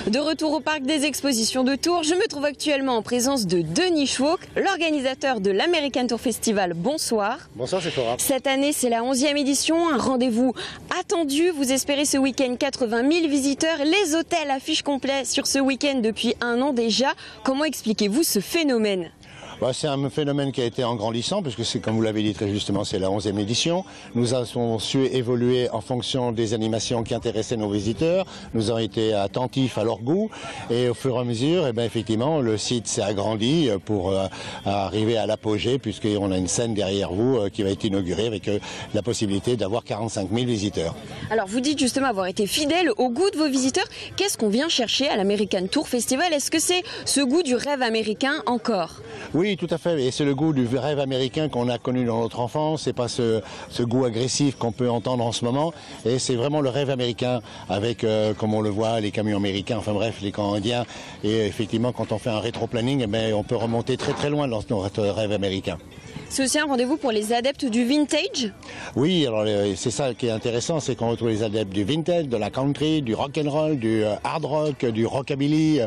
De retour au parc des expositions de Tours, je me trouve actuellement en présence de Denis Schwok, l'organisateur de l'American Tour Festival. Bonsoir. Bonsoir, c'est Cora. Cette année, c'est la 11e édition, un rendez-vous attendu. Vous espérez ce week-end 80 000 visiteurs. Les hôtels affichent complet sur ce week-end depuis un an déjà. Comment expliquez-vous ce phénomène ? C'est un phénomène qui a été en grandissant, puisque c'est, comme vous l'avez dit très justement, c'est la 11e édition. Nous avons su évoluer en fonction des animations qui intéressaient nos visiteurs. Nous avons été attentifs à leur goût et au fur et à mesure, effectivement, le site s'est agrandi pour arriver à l'apogée, puisqu'on a une scène derrière vous qui va être inaugurée avec la possibilité d'avoir 45 000 visiteurs. Alors vous dites justement avoir été fidèle au goût de vos visiteurs. Qu'est-ce qu'on vient chercher à l'American Tour Festival? Est-ce que c'est ce goût du rêve américain encore? Oui, tout à fait. Et c'est le goût du rêve américain qu'on a connu dans notre enfance. C'est pas ce goût agressif qu'on peut entendre en ce moment. Et c'est vraiment le rêve américain avec, comme on le voit, les camions américains, enfin bref, les camps indiens. Et effectivement, quand on fait un rétro-planning, on peut remonter très très loin dans notre rêve américain. C'est aussi un rendez-vous pour les adeptes du vintage? Oui, alors c'est ça qui est intéressant, c'est qu'on retrouve les adeptes du vintage, de la country, du rock and roll, du hard rock, du rockabilly,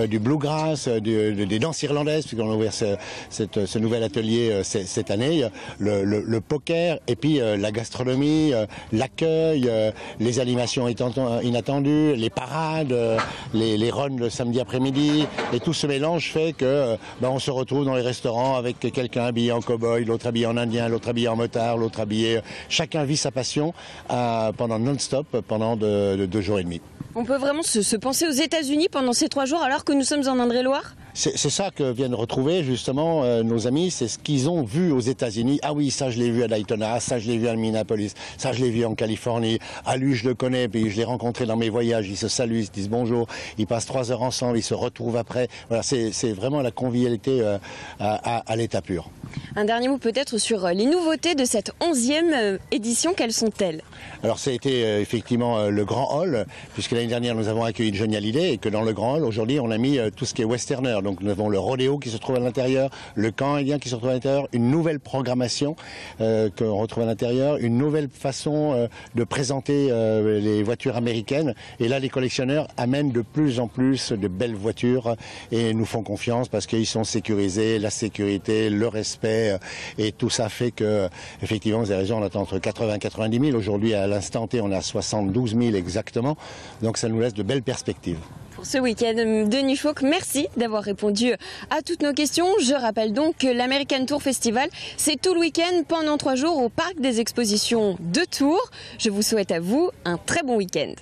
du bluegrass, des danses irlandaises, puisqu'on a ouvert ce nouvel atelier cette année, le poker, et puis la gastronomie, l'accueil, les animations inattendues, les parades, les runs le samedi après-midi, et tout ce mélange fait que on se retrouve dans les restaurants avec quelqu'un habillé en cowboy, l'autre habillé en indien, l'autre habillé en motard, l'autre habillé... Chacun vit sa passion pendant non-stop, pendant 2 jours et demi. On peut vraiment se penser aux États-Unis pendant ces 3 jours alors que nous sommes en Indre-et-Loire? C'est ça que viennent retrouver justement nos amis, c'est ce qu'ils ont vu aux États-Unis. Ah oui, ça je l'ai vu à Daytona, ça je l'ai vu à Minneapolis, ça je l'ai vu en Californie. Ah lui je le connais, puis je l'ai rencontré dans mes voyages. Ils se saluent, ils se disent bonjour, ils passent 3 heures ensemble, ils se retrouvent après. Voilà, c'est vraiment la convivialité à l'état pur. Un dernier mot peut-être sur les nouveautés de cette 11e édition, quelles sont-elles? Alors ça a été effectivement le grand hall, puisque l'année dernière nous avons accueilli Johnny Hallyday et que dans le grand hall aujourd'hui on a mis tout ce qui est westerner. Donc nous avons le rodéo qui se trouve à l'intérieur, le camp indien qui se trouve à l'intérieur, une nouvelle programmation qu'on retrouve à l'intérieur, une nouvelle façon de présenter les voitures américaines. Et là les collectionneurs amènent de plus en plus de belles voitures et nous font confiance parce qu'ils sont sécurisés, la sécurité, le respect et tout ça fait que effectivement vous avez raison, on attend entre 80 et 90 000. Aujourd'hui à l'instant T on est à 72 000 exactement, donc ça nous laisse de belles perspectives. Pour ce week-end, Denis Schwok, merci d'avoir répondu à toutes nos questions. Je rappelle donc que l'American Tour Festival, c'est tout le week-end pendant 3 jours au parc des expositions de Tours. Je vous souhaite à vous un très bon week-end.